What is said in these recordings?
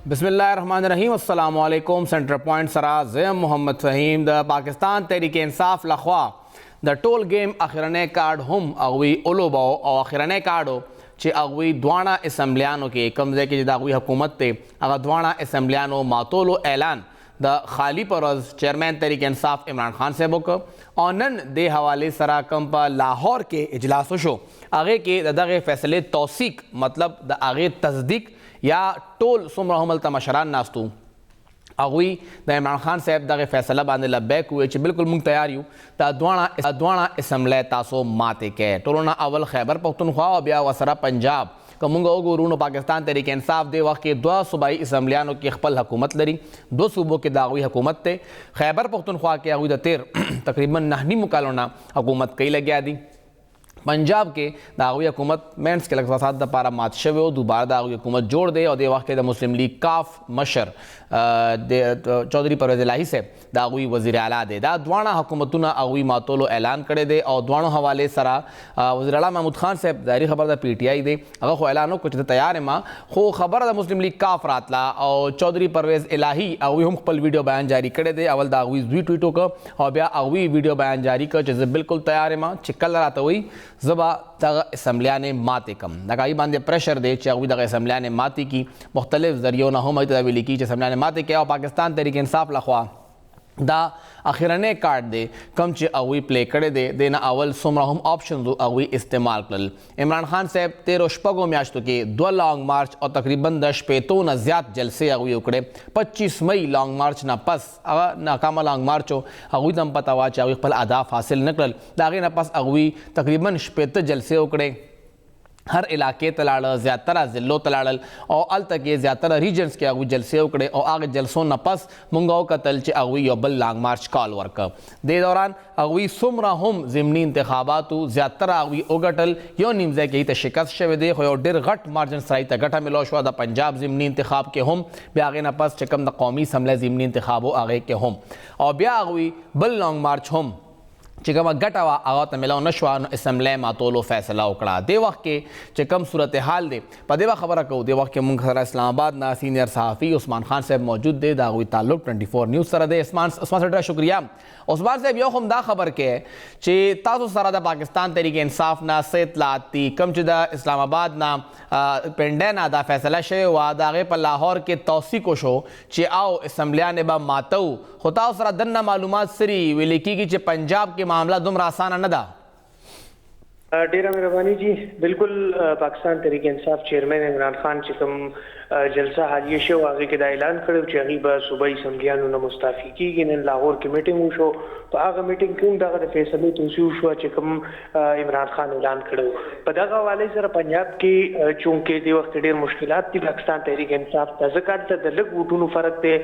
بسم اللہ الرحمن الرحیم. السلام علیکم. سینٹر پوائنٹ سرا زیم محمد فہیم د پاکستان تحریک انصاف لخوا د ټول گیم اخرنی کارډ هم اغوی اولوبو او اخرنی کارډو چې اغوی دواړه اسمبلیانو کې کوم ځای کې چې د اغوی حکومت ته هغه دواړه اسمبلیانو ماتولو اعلان د خالی پرز چیئرمین تحریک انصاف عمران خان صاحب وکړ او نن د حوالې سره کوم په لاهور کې اجلاس وشو هغې کې د دغې فیصلې توثیق مطلب د هغې تصدیق یا ټول څومره هم هلته مشران ناستو هغوی د عمران خان صاحب دغه فیصله باندې لبیک وویل چې بالکل موږ تیار یو دا دواړه اسمبلی تاسو ماتې کړئ. ټولو نه اول خیبر پښتونخوا او بیا ورسره پنجاب که موږ وګورو نو پاکستان تحریک انصاف د وخت کې دوه صوبایي اسمبلیانو کې خپل حکومت لري، دو صوبو کې د هغوی حکومت دی. خیبر پښتونخوا کې هغوی د تیر تقریبا 9 کالو نه حکومت کوي لګیا دي. پنجاب کې د هغوی حکومت مینس کې لږ فساد دپاره مات شوی او دوباره د هغوی حکومت جوړ دی او د وخت کې د مسلم لیگ کاف مشر د چودھری پرویز الہی صاحب د هغوی وزیر اعلیٰ دی. دا دواړه حکومتونه هغوی ماتولو اعلان کړی دی او دواړو حوالې سره وزیر اعلیٰ محمود خان صاحب ظاهري خبر د پی ټی آی دی هغه خو اعلان وکړو چې زه تیار یم، خو خبره د مسلم لیگ کاف راتله او چودھری پرویز الہی هغوی هم خپل ویډیو بیان جاری کړی دی. اول د هغوی زوی ټویټ وکړه او بیا هغوی ویډیو بیان جاری کړ چې زه بالکل تیار یم چې کله راته وایي زه به دغه اسمبلیانې ماتې کم. د هغوی باندې پریشر دی چې هغوی دغه اسمبلیانې ماتې کي، مختلف ذریعو نه هم هغوی ته دا ویلي کي چې اسمبلیانې ماتې کړي او پاکستان تحریک انصاف لخوا دا اخرنی کارډ دی کوم چې هغوی پلی کړی دی د نه اول څومره هم آپشنز هغوی استعمال کړل. عمران خان صاحب 13 میاشتو کې 2 لانګ مارچ او تقریبا د 15 نه زیات جلسې هغوی وکړې. 25 مئی لانګ مارچ نه پس هغه ناکامه لانګ مارچ و هغوی ته هم پته وه چې هغوی خپل اهداف حاصل نه کړل. د هغې نه پس هغوی تقریبا 15 جلسې وکړې، هر علاقې ته لاړه، زیاتره ضلعو ته لاړل او هلته کې زیاتره ریجنز کې هغوی جلسې وکړې او هغه جلسو نه پس موږ وکتل چې هغوی یو بل لانګ مارچ کال ورکړه. دې دوران هغوی څومره هم ضمني انتخاباتو زیاتره هغوی وګټل، یو نیم ځای کې ته شکست شوی دی خو یو ډېر غټ مارجن سره ته ګټه ملو شوه د پنجاب ضمني انتخاب کې هم، بیا هغې نه پس چې کوم د قومي اسمبلی ضمني انتخاب و هغې کې هم، او بیا هغوی بل لانګ مارچ هم چې کومه ګټه وه هغه ته ملو نه شوه نو اسمبلی ماتولو فیصله وکړه. دې وخت کې چې کوم صورتحال دی په دې وخت خبره کوو. دې وخت کې موږ سره اسلام آباد نه سینئر صحافي عثمان خان صاحب موجود دی، د هغوی تعلق 24 نیوز سره دی. عثمان صاحب ډېره شکریه. عثمان صاحب یو هم دا خبر کې چې تاسو سره د پاکستان تحریک انصاف نه څه اطلاعات دي کوم چې د اسلام آباد نه پنډۍ نه دا فیصله شوې وه د هغې په لاهور کې توثیق وشو چې او اسمبلیانې به ماتو، خو تاسو سره دننه معلومات سري ویلې کېږي چې پنجاب کې معامله دومره اسانه نه ده؟ ډیره مهرباني جی. بالکل پاکستان تحریک انصاف چیئرمین عمران خان چې کوم جلسه حالیه شو هغې کې دا اعلان کړی چې هغوی به صوبایي اسمبلیانو نه مستعفي کېږي. نن لاهور کې میټینګ وشو، په هغه میټینګ کې هم دغه د فیصلې توصیه وشوه چې کوم عمران خان اعلان کړی. په دغه حوالې سره پنجاب کې چونکې دې وخت ډېر مشکلات دي پاکستان تحریک انصاف ته، ځکه هلته د لږ ووټونو فرق دی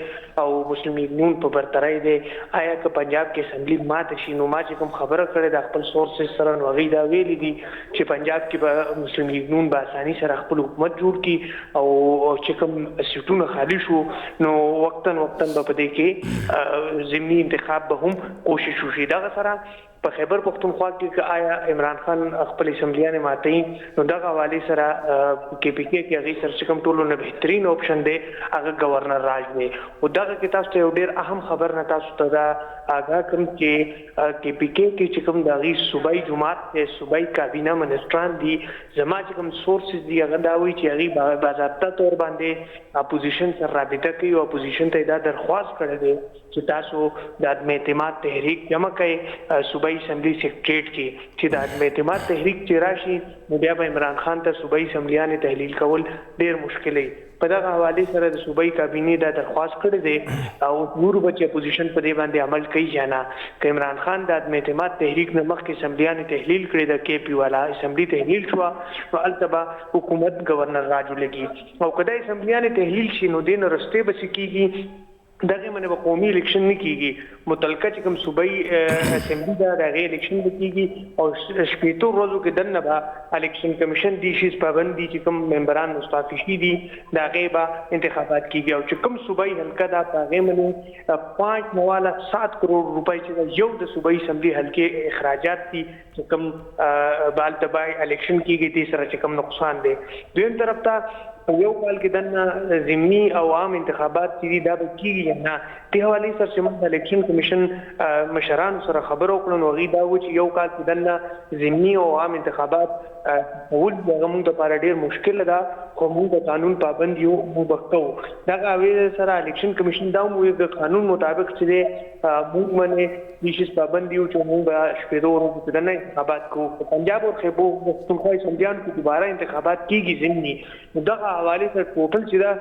او مسلم لیگ نون په برترۍ دی. آیا که پنجاب کې اسمبلي ماته شي نو ما چې کوم خبره کړې ده خپل سورسز سره نو هغوی دا ویلي دي چې پنجاب کې به مسلم لیگ نون به اساني سره خپل حکومت جوړ کړي او چې کوم سیټونه خالی شو نو وقتاً به په دې کې ضمني انتخاب به هم کوشش وشي. دغه سره په خیبر پښتونخوا کې که آیا عمران خان خپل اسمبلیانې ماتوي نو دغه حوالې سره کې پی کې هغې سره چې کوم ټولو نه بهترین اپشن دی هغه ګورنر راج دی. او دغه کې تاسو ته یو ډېر اهم خبر نه تاسو ته دا آګاه کړم چې کې پی کې چې کوم د هغې صوبایي جماعت دی، صوبایي کابینه منسټران دي، زما چې کوم سورسز دي هغه دا وایي چې هغوی باضابطه طور باندې اپوزیشن سره رابطه کوي او اپوزیشن ته دا درخواست کړی دی چې تاسو د عدم اعتماد تحریک جمع کړئ صوبایي اسمبلی سیکریټریټ کې چې د عدم اعتماد تحریک چې راشي نو بیا به عمران خان ته صوبایي اسمبلیانې تحلیل کول ډېر مشکل وي. په دغه حوالې سره د صوبایي کابینې دا درخواست کړی دی او نورو به چې اپوزیشن په دې باندې عمل کوي یا نه. که عمران خان د عدم اعتماد تحریک نه مخکې اسمبلیانې تحلیل کړې د کې پی والا اسمبلی تحلیل شوه نو هلته به حکومت ګورنر راج ولګي او که دا اسمبلیانې تحلیل شي نو دې نه رستې به څه کېږي دغه باندې به قومي الیکشن نه کېږي، متعلقه چې کوم صوبایي اسمبلي ده د هغې الیکشن به کېږي او 15 ورځو کې دننه به الیکشن کمیشن دي شي پابند دي چې کوم ممبران مستعفي شي دي د هغې به انتخابات کېږي او چې کوم صوبایي حلقه ده په هغې باندې 5.7 کروڑ روپۍ چې ده یو د صوبایي اسمبلي حلقې اخراجات دي چې کوم به هلته به الیکشن کېږي دې سره چې کوم نقصان دی. دویم طرف ته یو کال کې دنه ضمني او عام انتخابات چې دا به کیږي نه په حواله سره چې موږ الیکشن کمیشن مشران سره خبرو کړو نو غي دا و چې یو کال کې دنه ضمني او عام انتخابات ول دغه موږ لپاره ډیر مشکل ده خو موږ د قانون پابند یو موږ وکړو دا غوي سره الیکشن کمیشن دا موږ د قانون مطابق چې موږ باندې نشي پابند یو چې موږ شپږ ورځې دنه انتخابات کوو پنجاب او خیبو پښتونخوا سمجان کې دوباره انتخابات کیږي ضمني دغه حواله سره ټوټل چې دا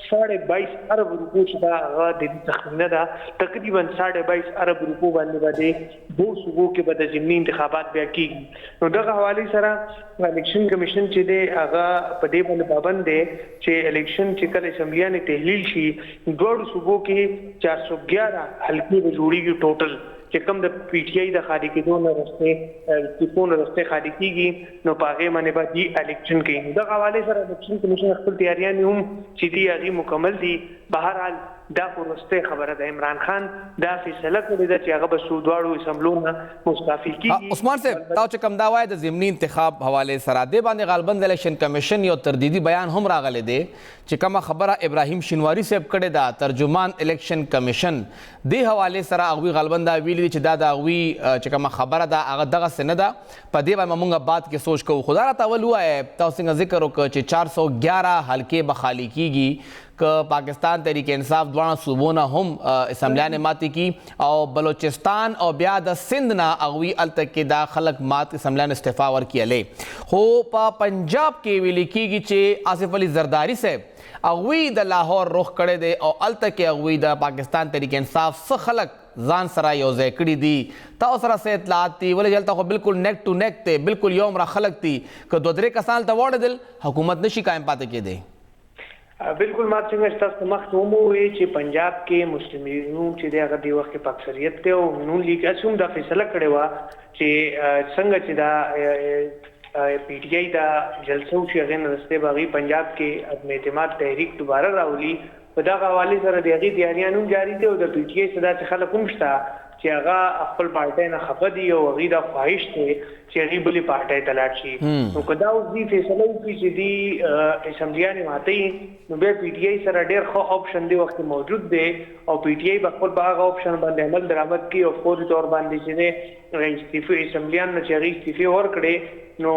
22.5 ارب روپو چې دا هغه د تخمینه ده تقریبا 22.5 ارب روپو باندې دو صوبو کې به د ضمني انتخابات بیا کیږي نو دغه حواله سره الیکشن کمیشن چې دی هغه په دې باندې پابند دی چې الیکشن چې کله اسمبلیانه تحلیل شي دوه صوبو کې 411 حلقې به جوړیږي ټوټل چې کوم د پی ټی آی د خالي کېدو نه رسته خالي کیږي نو پاغه باندې به دی الیکشن کوي د حواله سره الیکشن کمیشن خپل تیاریان هم چې دی هغه مکمل دي بهرحال دا ورسته خبره ده عمران خان دا فیصله کړی ده چې هغه به سودواړو اسمبلونو مستعفي کیږي عثمان صاحب دا چې کوم دا وای د ضمني انتخاب حواله سره دی باندې غالبا د الیکشن کمیشن یو تردیدي بیان هم راغلی دی چې کومه خبره ابراهیم شینواری صاحب کړی دا ترجمان الیکشن کمیشن دی حواله سره هغه غالبا دا ویلي چې دا هغه چې کومه خبره ده هغه دغه سند ده په دې باندې موږ بعد کې سوچ کوو خدا را تاول وای تاسو څنګه ذکر وکړ چې 411 حلقې به خالی کیږي که پاکستان تحریک انصاف دوانه صوبونه هم اسمبلیان ماتی کی او بلوچستان او بیا د سندھ نه اغوی الته کې دا خلق مات اسمبلیان استعفا ورکیلې خو په پنجاب کې ویل کېږي چې آصف علي زرداری صاحب اغوی د لاهور رخ کړی دی او الته کې اغوی د پاکستان تحریک انصاف څخه خلق ځان سره یو ځای کړي دي تاسو سره څه اطلاعات دي ولې دلته خو بالکل نیک ټو نیک دی بالکل یو عمره خلق دي که دوه درې کسان ته وړدل حکومت نشي قائم پاتې کېدی بالکل ما څنګه تاسو مخکې وموي چې پنجاب کې مسلمانانو چې دغه دی وخت په اکثریت ته او نون لیگ اسوم دا فیصله کړې و چې څنګه چې دا پی ټی آی دا جلسه چې غن رسته باغی پنجاب کې عدم اعتماد تحریک دوباره راولي په دغه حواله سره دغه تیاریانو جاری دي او د پی ټی آی صدا چې خلک هم شته چې هغه خپل پارټي نه خفه دي او هغه د خواهش ته چې هغه بلی پارټي ته لاړ شي نو کدا اوس دی فیصله وکړي چې دی اسمبلیانه ماتي نو به پی ټی آی سره ډېر ښه آپشن دی وخت موجود دی او پی ټی آی خپل باغ آپشن باندې عمل درآمد کوي او فوري تور باندې چې استعفا اسمبلیان نه چې استعفا ورکړي نو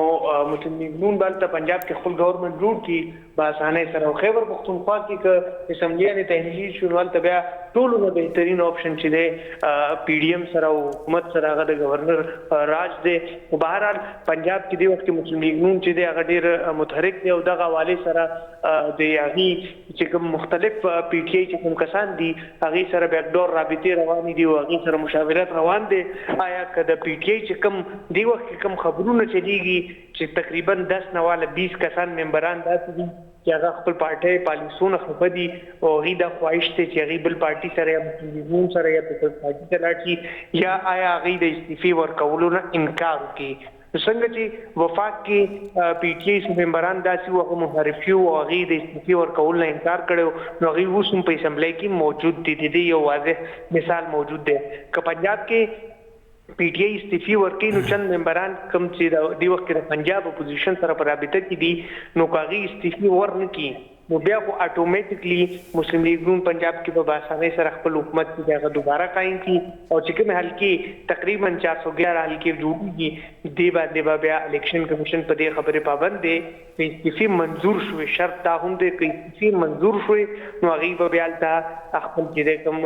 مسلمانون بل ته پنجاب کې خپل گورنمنت جوړ کی باسانه سره خیبر پختونخوا کې ک اسمبلیانه تحلیل شروع ته بیا ټولو نه بهترین آپشن چې دی پی ډی ایم سره حکومت سره هغه د گورنر راج دی او بهرحال پنجاب کې دی وخت مسلمانون چې دی هغه ډیر متحرک دی او دغه حواله سره د هغه چې کوم مختلف پی ټی آی چې کوم کسان دي هغه سره بیک ډور رابطې روان دي او هغه سره مشاورت روان دي آیا کده پی ټی آی چې کوم دی وخت کوم خبرونه چلیږي چې تقریبا 10 نه والا 20 کسان ممبران داسې دي چې هغه خپل پارټي پالیسونه خپل دي او هغه د خواهش ته چې هغه بل پارټي سره یا مسلمانون سره یا په پارټي سره لاړ یا آیا هغه د استعفا ورکولو نه انکار کوي څنګه چې وفاق کې پی ټی آی ممبران داسې وو محرف یو هغه د استعفا ورکول نه انکار کړو نو هغه اوس په اسمبلی کې موجود دي یو واضح مثال موجود دی که پنجاب کې پی ټی آی استعفا ورکړي نو چند ممبران کم چې د وخت د پنجاب اپوزیشن سره په رابطه کې دي نو کاغي استعفا ورنکړي نو بیا خو اتوماتیکلی مسلم لیگ نون پنجاب کې په باسانه سره خپل حکومت کې هغه دوباره قائم کی او چې کوم حلقې تقریبا 411 حلقې جوړیږي دی باندې بیا الیکشن کمیشن په دې خبره پابند دی چې استعفا منظور شوی شرط دا هم دی چې استعفا منظور شوی نو هغه بیا تا خپل چې کوم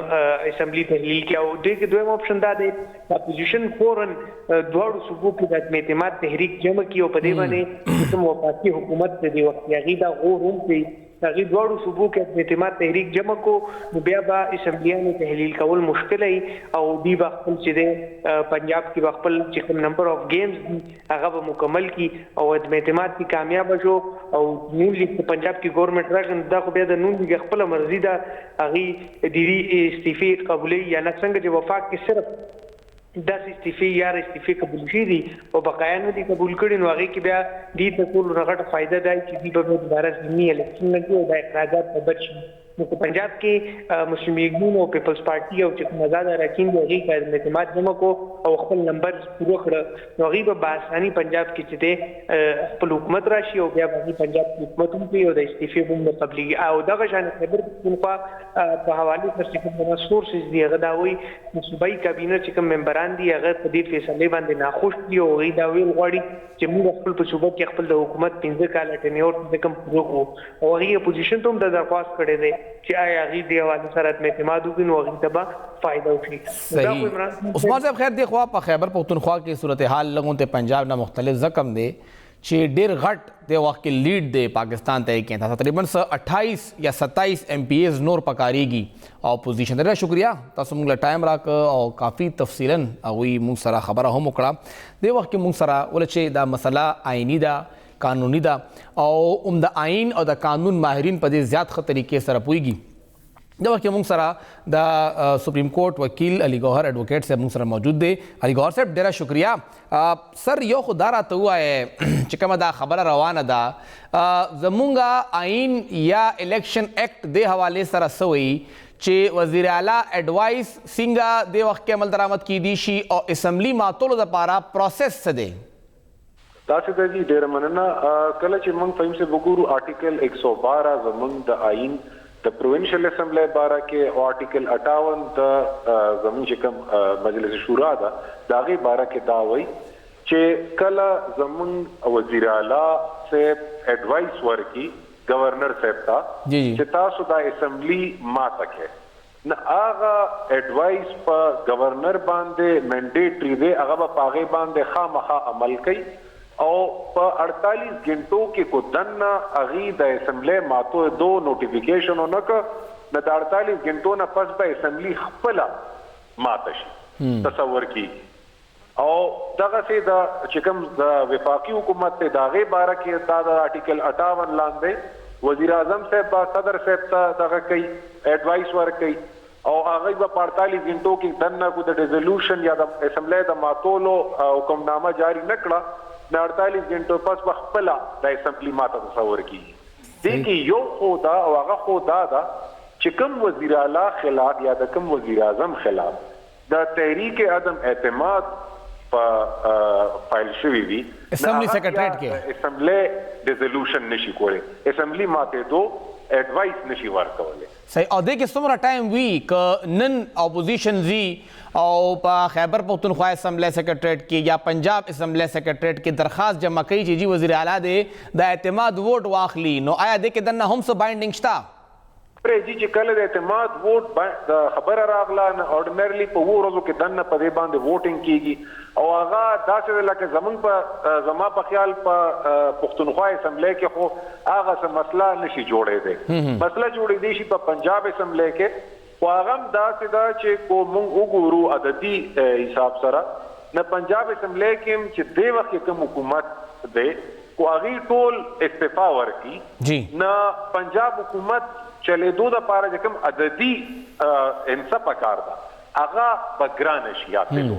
اسمبلی تحلیل کې او دې کې دویم اپشن دا دی اپوزیشن فورن دوړو صوبو کې د اعتماد تحریک جمع کی او په دې باندې کوم وفاقي حکومت دې وخت هغه دا غوړم کې هغه دوړو صوبو کې اعتماد تحریک جمع کو نو بیا به اسمبلیانو تحلیل کول مشکل ای او دی خپل چې د پنجاب کې خپل چې کوم نمبر اف گیمز هغه به مکمل کی او د اعتماد کی کامیاب شو او نون لیگ پنجاب کې ګورنمنت راغن دا خو بیا د نون لیگ خپل مرزي دا هغه د استعفا قبولې یا نه څنګه چې وفاق کې صرف داس استعفا یا استعفا قبول شي او بقایا نه دي قبول کړي نو هغه کې بیا دې ته ټول غټه فائدہ دی چې دې په دوباره ځینی الیکشن نه کې د اخراجات په بچ نو په پنجاب کې مسلم لیگ نون او پیپلز پارټي او چې کوم آزاد اراکین دي هغې کا اعتماد جمع کو او خپل نمبر پوره کړه نو هغې به بآساني پنجاب کې چې دی خپل حکومت راشي او بیا به هغې پنجاب کې حکومت هم کوي او د استعفې به هم نه قبلېږي او دغه شان خیبر پښتونخوا په حوالې سره چې کوم زما سورسز دي هغه دا وایي د صوبایي کابینه چې کوم ممبران دي هغه په دې فیصلې باندې ناخوش دي او هغوی دا ویل غواړي چې موږ خپل په صوبه کې خپل د حکومت 15 کاله ټینیور څه کوم پوره کړو او هغې اپوزیشن ته هم دا درخواست کړی دی چې آیا هغې دې حوالې سره عدم اعتماد وکړي نو هغې ته به فایده وکړي. صحیح عثمان صاحب خیر دی خوا په خیبر پختونخوا کې صورتحال لګون ته پنجاب نه مختلف زکم دی چې ډیر غټ د وخت کې لیډ دی پاکستان تحریک انصاف تقریبا 28 یا 27 ایم پی ایز نور پکاریږي او اپوزیشن ډیره شکریا تاسو موږ له ټایم راک او کافی تفصیلا هغوی موږ سره خبره هم وکړه د وخت کې موږ سره ولې چې دا مسله آئینی ده قانوني ده او د آئین او د قانون ماهرین په دې زیات ښه طریقې سره پوهیږي. د وخت کې موږ سره د سپریم کورټ وکیل علی ګوهر ایڈوکیټ صاحب موږ سره موجود دی. علی ګوهر صاحب ډیره شکریا. سر یو خو دا راته ووایه چې کومه دا خبره روانه ده زمونږ آئین یا الیکشن ایکټ دې حوالې سره څه وایي چې وزیر اعلیٰ ایڈوائس څنګه دې وخت کې عمل درآمد کیدی شي او اسمبلی ماتولو دپاره پروسیس څه دی؟ تاسو ته جی ډیره مننه. کله چې موږ فهم سے وګورو آرټیکل 112 زموږ د آئین د پروونشل اسمبلی باره کې او آرټیکل 58 د زموږ چې کوم مجلس شورا ده د هغې باره کې دا وایي چې کله زموږ وزیر اعلیٰ صاحب ایڈوائس ورکړي گورنر صاحب ته چې تاسو دا اسمبلی ماته کړئ نه هغه ایڈوائس په گورنر باندې مینډیټري دی هغه به په هغې باندې خامخا عمل کوي او په 48 غنټو کې کو دنه هغې د اسمبلی ماتو دو نوټیفیکیشن ونکړه نه د 48 غنټو نه پس به اسمبلی خپله ماته شي تصور کیږي او دغسې د چې کوم د وفاقي حکومت دی د هغې باره کې دا د آرټیکل 58 لاندې وزیر اعظم صاحب به صدر صاحب ته دغه کوي ایڈوائس ورکوي او هغوی به په 48 غنټو کې دنه کو د ریزولوشن یا د اسمبلی د ماتولو حکمنامه جاری نه کړه د 48 غنټو پس به خپله د اسمبلی ماته تصور کیږي. دې کې یو خو دا او هغه خو دا ده چې کوم وزیر اعلیٰ خلاف یا د کوم وزیر اعظم خلاف د تحریک عدم اعتماد په فایل شوی وي اسمبلی سیکرټریټ کې اسمبلی ریزولوشن نشي کولی اسمبلی ماته دو ایڈوائس نشي ورکولی. صحیح او دې کې څومره ټایم وي که نن اپوزیشن زی او په خیبر پختونخوا اسمبلی سیکرټریټ کې یا پنجاب اسمبلی سیکرټریټ کې درخواست جمع کوي چې جی وزیر اعلیٰ دې د اعتماد ووټ واخلي نو آیا دې کې دننه هم څه بایندنګ شته؟ جی چې کله د اعتماد ووټ د خبره راغله نه اورډینرلی په 2 ورځو کې دننه په دې باندې ووټینګ کیږي او هغه داسې دی لکه زما په خیال په پښتونخوا اسمبلی کې خو هغه څه مسله نشي جوړېدی مسله جوړېدی شي په پنجاب اسمبلی کې خو هغه هم داسې ده چې کو موږ وګورو عددي حساب سره نه پنجاب اسمبلی کې هم چې دې وخت کې کوم حکومت دی خو هغې ټول استعفا ورکړي نه پنجاب حکومت چلیدو دپاره چې کوم عددي انصه پکار ده هغه به ګرانه شي یادېدو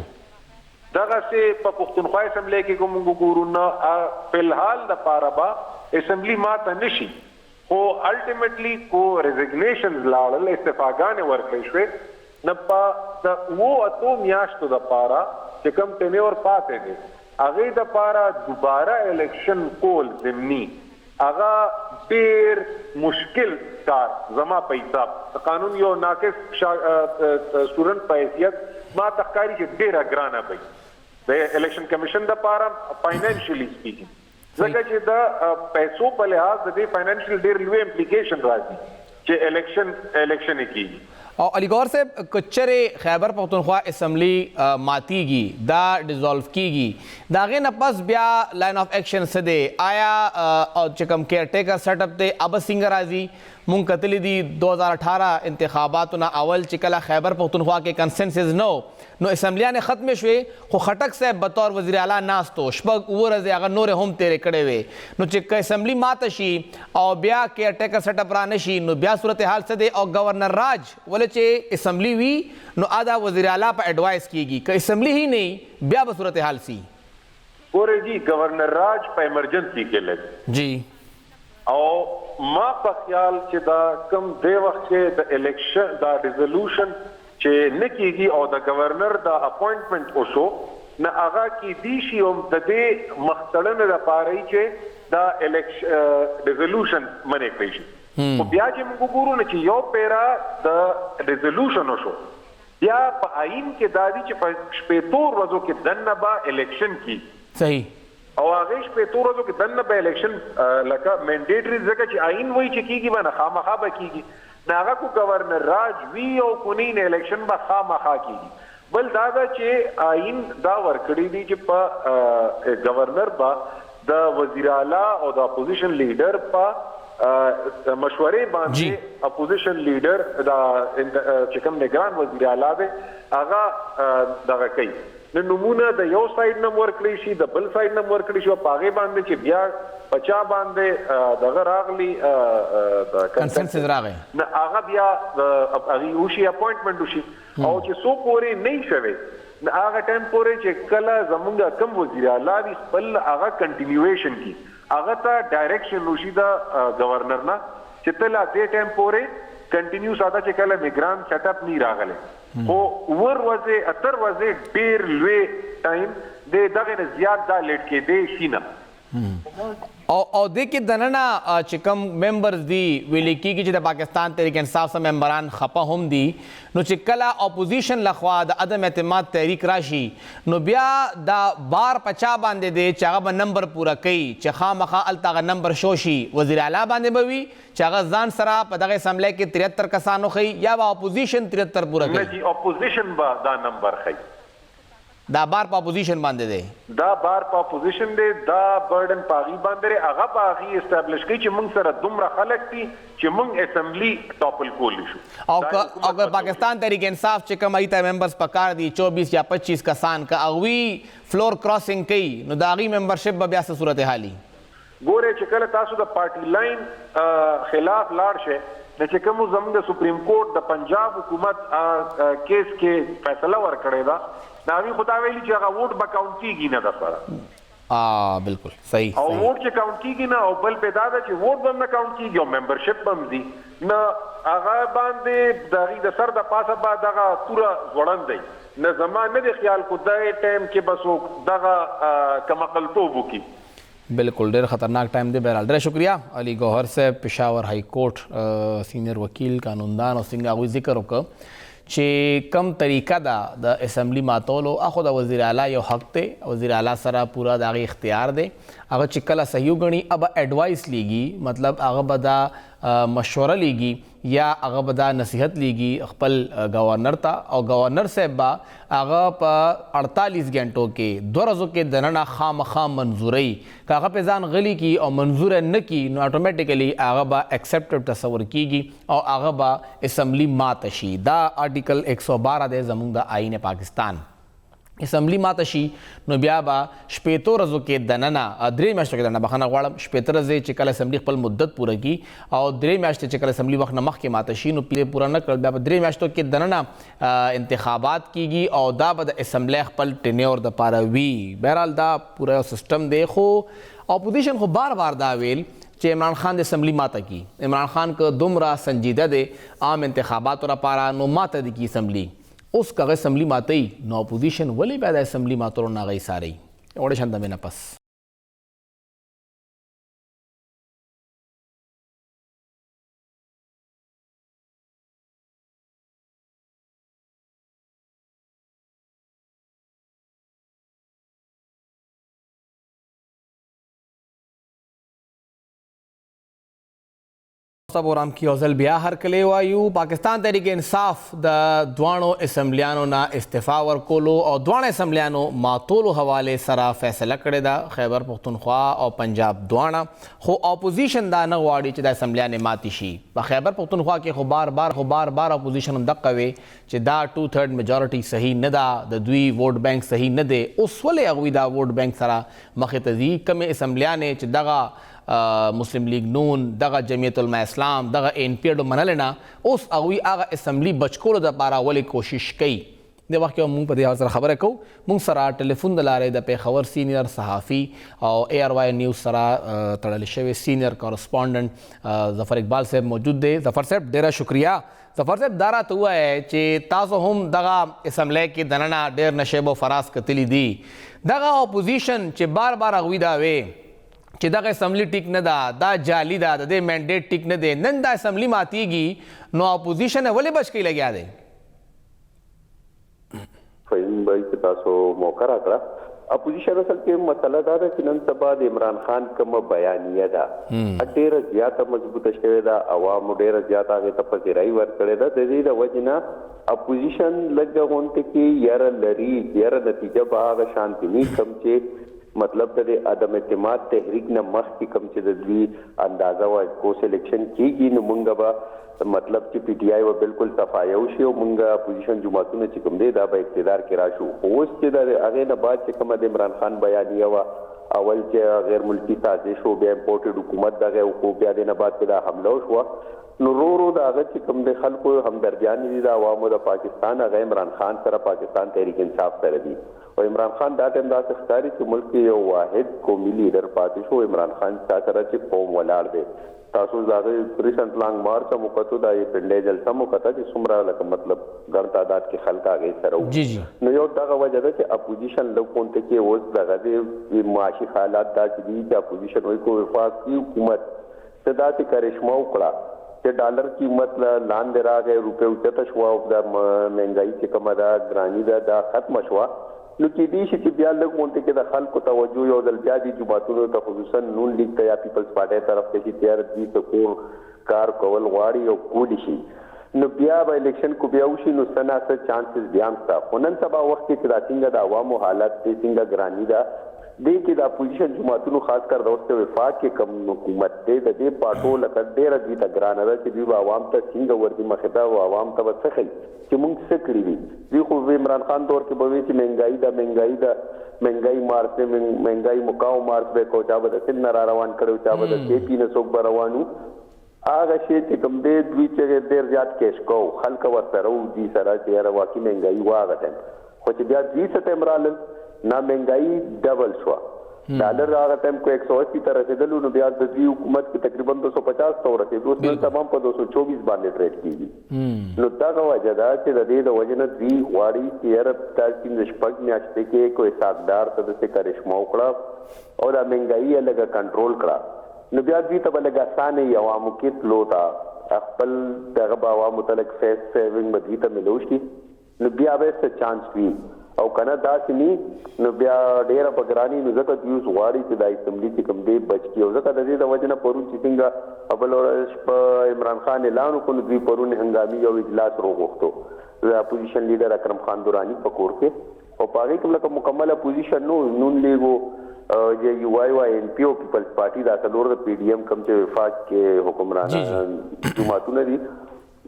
دغسې په پښتونخوا اسمبلی کې کوم موږ وګورو نه فلحال دپاره به اسمبلی ماته نشي خو الټیمیټلی کو ریزیګنیشنز لاړل استعفاګانې ورکړې شوې نه په د 7 میاشتو دپاره چې کوم ټینیور پاتې دی هغې دپاره دوباره الیکشن کول ضمني هغه ډېر مشکل کار زما په حساب قانون یو ناقص سټوډنټ په حیثیت ما ته ښکاري چې ډېره ګرانه وي د الیکشن کمیشن دپاره فاینانشلی سپیکینګ ځکه چې د پیسو په لحاظ د دې فاینانشل ډېر لوی امپلیکیشن راځي چې الیکشن یې کیږي. او علی ګوهر صاحب کچرې خیبر پختونخوا اسمبلی ماتیږي دا ډیزالو کیږي د هغې نه پس بیا لاین آف ایکشن څه دی آیا چې کوم کیئر ټیکر سیټ اپ دی اب څنګه راځي مونږ کتلی دي 2018 انتخاباتو نه اول چې کله خیبر پختونخوا کې کنسنسس نو اسمبلیانې ختمې شوې خو خټک صاحب بطور وزیر اعلیٰ ناستو شپږ 7 ورځې هغه نورې هم تېرې کړې وې نو چې که اسمبلی ماته شي او بیا کیئر ټیکر سیټ اپ را نه شي نو بیا صورتحال څه دی او گورنر راج ولې چې اسمبلی وي نو ادا وزیر اعلیٰ په ایڈوائس کیږي که اسمبلی ہی نہیں بیا به صورتحال سی ګورئ جی گورنر راج په ایمرجنسی کې لګ جی او ما په خیال چې دا کم دی وخت کې د الیکشن دا ریزولوشن چې نه کېږي او د گورنر د اپوینټمنټ وشو نه هغه کې دی شي هم د دې مختړنې لپاره چې دا الیکشن ریزولوشن منې کړی شي خو بیا چې موږ وګورو نه چې یو پیرا د ریزولوشن وشو بیا په آئین کې دا دي چې په شپېتو ورځو کې دننه به الیکشن کېږي صحیح او هغه شپېتو ورځو کې دننه به الیکشن لکه منډیټري ځکه چې آئین وایي چې کېږي به نه خامخا به کېږي نه هغه کو گورنر راج وی او کونی نه الیکشن به خامخا کېږي بل دا چې آئین دا ورکړی دی چې په گورنر با د وزیر اعلی او د اپوزیشن لیډر په مشورې باندې اپوزیشن لیډر دا چې کوم نگران وزیر اعلی دی هغه دغه کوي نو نمونه د یو سایډ نه ورکړی شي د بل سایډ نه ورکړی شي په هغه باندې چې بیا پچا باندې دغه راغلی د کنسنسس راغی نه هغه بیا هغه وشي اپوینټمنټ وشي او چې سو پورې نه شوي هغه ټایم پورې چې کله زمونږ کم وزیر اعلی وي خپل هغه کنټینیویشن کی هغه ته ډایرکشن وشي د گورنر نه چې تل دې ټایم پورې کنټینیو ساده چې کله میګران سیټ اپ نه راغله خو ورځه اتر ورځه ډیر لوی ټایم دغه نه زیات دا لیټ کې دی شینه او د کې دننه چې کوم ممبرز دي ویل کېږي چې د پاکستان تحریک انصاف سره ممبران خپه هم دي نو چې کله اپوزیشن لخوا د عدم اعتماد تحریک راشي نو بیا دا بار پچا باندې دی چې هغه به نمبر پوره کوي چې خامخا هلته هغه نمبر شو شي وزیر اعلی باندې به وي چې هغه ځان سره په دغه اسمبلی کې 73 کسانو ښیي یا به اپوزیشن 73 پوره کوي نه جی اپوزیشن به دا نمبر ښیي دا بار په اپوزیشن باندې دی دا بار په اپوزیشن دی دا برډن پاغي باندې هغه پاغي اسټابلیش کوي چې موږ سره دومره خلک دي چې موږ اسمبلی ټاپل کولی شو او پاکستان تحریک انصاف چې کوم ایته ممبرز پکار دي 24 یا 25 کسان کا اغوی فلور کراسینګ کوي نو دا غي ممبرشپ به بیا څه صورتحالي ګوره چې کله تاسو د پارټي لاین خلاف لاړ شئ چې کوم زموږ سپریم کورټ د پنجاب حکومت کیس کې فیصله ورکړی دا ناوی خدا ویلی چې هغه ووټ به کاونټ کیږي نه در سره بالکل صحیح او ووټ چې کاونټ کیږي نه او بل پیدا ده چې ووټ به نه کاونټ کیږي او ممبرشپ به هم ځي نه هغه باندې د هغې د سر د پاسه به دغه توره ځوړند دی نه زما نه دی خیال کو دغه ټایم کې به څوک دغه کمعقلتوب وکړي بالکل ډېر خطرناک ټایم دی بهرحال ډېر شکریہ علی گوهر صاحب پشاور ہائی کورټ سینئر وکیل قانوندان او څنګه هغوی ذکر وکړه چې کم طریقه ده د اسمبلی ماتولو اخو د وزیر اعلی یو حق دی وزیر اعلی سره پورا د هغې اختیار دی هغه چې کله صحیح وګڼي اب ایډوایس لیږي مطلب هغه به دا مشوره لیږي یا هغه به دا نصیحت لیږي خپل گورنر ته او گورنر صاحب به هغه په 48 غنټو کې 2 ورځو کې دننه خامخا منظوري که هغه په ځان غلی کی او منظور نه کی نو اتوماتیکلی هغه به ایکسپټډ تصور کیږي او هغه به اسمبلی ماته شي دا آرټیکل 112 دی زموږ د آئین پاکستان اسمبلی ماته شي نو بیا به شپېتو ورځو کې دننه 3 میاشتو کې دننه بخښنه غواړم 15 ورځې چې کله اسمبلی خپل مدت پوره کړي او 3 میاشتې چې کله اسمبلی وخت نه مخکې ماته شي نو پوره نه کړل بیا به 3 میاشتو کې دننه انتخابات کیږي او دا به د اسمبلی خپل ټینیور دپاره وي بهرحال دا پوره یو سسټم دی خو اپوزیشن خو بار بار دا ویل چې عمران خان د اسمبلی ماته کی عمران خان که دومره سنجیده دی عام انتخاباتو لپاره نو ماته دی کی اسمبلی اوس که هغه اسمبلی ماتوي نو اپوزیشن ولې بیا د اسمبلی ماتولو نه هغه ایساروي وړې شان د مې نه پس پروګرام کې یو ځل بیا هرکلی وایو پاکستان تحریک انصاف د دواړو اسمبلیانو نه استعفا ورکولو او دواړه اسمبلیانو ماتولو حوالې سره فیصله کړې ده خیبر پختونخوا او پنجاب دواړه خو اپوزیشن دا نه غواړي چې د اسمبلیانې ماتې شي په خیبر پختونخوا کې خو بار بار اپوزیشن دقه وی چې دا 2/3 میجورټي صحیح نه ده د دوی ووټ بینک صحیح نه دی اوس ولې هغوی دا ووټ بینک سره مخې ته ځي کومې اسمبلیانې چې دغه مسلم لیگ نون دغه جمعیت علماء اسلام دغه NP منل نه اوس هغوی هغه اسمبلی بچ کولو دپاره ولې کوشش کوي د وخت کې مونږ په دې سره خبره کوو. مونږ سره ټلیفون د لارې د پیښور سینیئر صحافي او ARY نیوز سره تړل شوی سینیئر کورسپونډنټ ظفر اقبال صاحب موجود دی. ظفر صاحب ډیره شکریہ. ظفر صاحب دا راته ووایه چې تاسو هم دغه اسمبلی کې دننه ډېر نشیب و فراز کتلی دي. دغه اپوزیشن چې بار بار هغوی دا وی چې دغه اسمبلی ټیک نه ده، دا جعلي ده، د دې منډیټ ټیک نه دی، نن دا اسمبلی ماتیږي، نو اپوزیشن یې ولې بچ کوي لګیا دی؟ فهیم بھائی چې تاسو موقع راکړه. اپوزیشن اصل کې مسله دا ده چې نن سبا د عمران خان کومه بیانیه ده ډېره زیاته مضبوطه شوې ده، عوامو ډېره زیاته هغې ته پذیرایي ورکړې ده. د دې د وجې نه اپوزیشن لږ غونډې کې یاره لري، یاره نتیجه به هغه شانتي نه کوم چې مطلب د عدم اعتماد تحریک نه مخکې کوم چې د دوی اندازه وه کوس الیکشن کېږي، نو مونږ به مطلب چې پی ټی آی و بالکل صفایو شي او مونږ اپوزیشن جماعتونه چې کوم دی دا به اقتدار کې راشو. اوس چې د هغې نه بعد چې کومه د عمران خان بیانیه وه، اول چې غیر ملکي سازش و، بیا امپورټډ حکومت دغه وکړو، بیا د نه بعد چې دا حمله وشوه، نو رو رو د هغه چې کوم د خلکو همدردیان دي د عوامو د پاکستان، هغه عمران خان سره پاکستان تحریک انصاف سره دي. او عمران خان دا ټایم داسې ښکاري چې ملک کې یو واحد قومي لیډر پاتې شو. عمران خان چا سره چې قوم ولاړ دی. تاسو زاغه ریسنٹ لانګ مارچ مو کتو دا پنډې جلسه مو کته چې څومره لکه مطلب ګڼ تعداد کې خلک هغې سره وو. جی جی نو یو دغه وجه ده چې اپوزیشن لږ غونډې کې اوس دغه د معاشي حالات داسې دي چې اپوزیشن وایي کو وفاقي حکومت څه داسې کرشمه وکړه چې ډالر قیمت لاندې راغی، روپۍ اوچته شوه او د مهنګایي چې کومه ده ګراني ده دا ختمه شوه. نو کېدای شي چې بیا لږ غونډې کې د خلکو توجه یو ځل بیا دي جماعتونو ته خصوصا نون لیگ ته یا پیپلز پارټۍ طرف ته چې تیار دي ته کور کار کول غواړي او کولی شي، نو بیا به الیکشن کو بیا وشي، نو څه نه څه چانسز بیا هم شته. خو نن سبا وخت کې چې دا څنګه د عوامو حالت دی، څنګه ګراني ده، دې کې د اپوزیشن جماعتونو خاص کر د اوس وفاق کې کم حکومت دی، د دې پاټو لکه ډېره دوی ته ګرانه ده چې دوی به عوام ته څنګه ورځي مخې ته او عوام ته به څه ښیي چې موږ څه کړي دي. دوی خو عمران خان دور کې به وایي چې مهنګایي ده، مهنګایي ده، مهنګایي مارچ دی، مهنګایي مکاو مارچ به کو، چا به د سند نه را روان کړی، چا به د KP نه څوک به روان وو. هغه شی چې کوم دی دوی چې ډېر زیات کیش کو خلک ورسره وو دوی سره چې یاره واقعي مهنګایي وه هغه ټایم. خو چې بیا دوی څه ټایم رالل نه مهنګایي ډبل شوه، ډالر هغه ټایم کو 180 ته رسېدلو، نو بیا د دوی حکومت کې تقریبا 250 ته ورسېدو، اوس نن تمام په 224 باندې ټریډ کېږي. نو دغه وجه ده چې د دې د وجې نه دوی غواړي چې یاره تاسو د شپږ میاشتې کې کوئی حسابدار ته داسې کرشمه وکړه او دا مهنګایي یې لږه کنټرول کړه، نو بیا دوی ته به لږ اسانه یې عوامو کې تلو ته خپل دغه به عوامو ته لږ فیس سیوینګ به دوی ته میلو شي، نو بیا به څه چانس وي. او کنه داسې نه نو بیا ډېره په ګراني، نو ځکه دوی اوس غواړي چې دا اسمبلي چې کوم دی بچ کړي. او ځکه د دې د وجې نه پرون چې څنګه بله ورځ په عمران خان اعلان وکړو، نو دوی پرون هنګامي یو اجلاس راوغوښتو د اپوزیشن لیډر اکرم خان دراني په کور کې، او په هغې کې لکه مکمل اپوزیشن نو نون لیګ و، UIO NP او پیپلز پارټي دا څلور د PDM کوم چې وفاق کې حکمران جماعتونه دي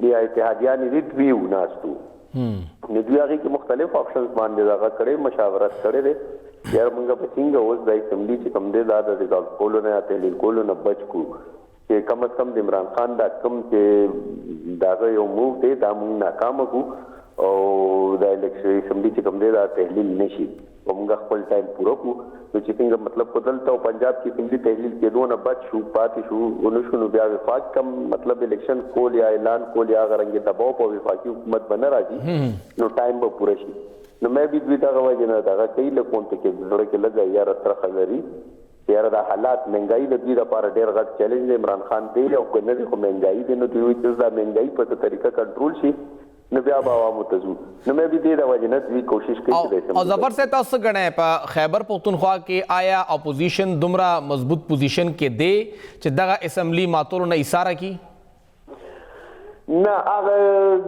یا اتحادیانې دي دوی وناستو. نو دوی هغې کې مختلف آپشنز باندې دغه کړی، مشاورت کړی دی یاره مونږ به څنګه اوس د اسمبلي چې کوم دی دا د ریزالټ کولو نه یا تحلیل کولو نه بچ کړو چې کم از کم د عمران خان دا کوم چې د هغه یو موو دی دا مونږ ناکامه کړو او د اسمبلي چې کوم دی دا تحلیل نه شي او مونږ خپل ټایم پوره کړو. نو چې څنګه مطلب په دلته او پنجاب کې اسمبلي تحلیل کېدو نه بچ شو پاتې شو ونه شو، نو بیا وفاق کم مطلب الیکشن کول یا اعلان کول یا هغه رنګې دباو په وفاقي حکومت به نه راځي، نو ټایم به پوره شي. نو مې بي دوی دغه وجې نه دغه کوي لږ غونډې کې زړه کې لږه یاره ترخه لري چې یاره دا حالات مهنګایي د دوی لپاره ډېر غټ چیلنج دی. عمران خان دی او که نه دی خو مهنګایي دی، نو دوی وایي چې دا مهنګایي په څه طریقه کنټرول شي، نو بیا به عوامو ته ځو. نو مې بي دې د وجې نه دوی کوشش کوي چې او ظفر صاحب تاسو ګڼئ په خیبر پښتونخوا کې آیا اپوزیشن دومره مضبوط پوزیشن کې دی چې دغه اسمبلی ماتولو نه ایساره کړي؟ نه هغه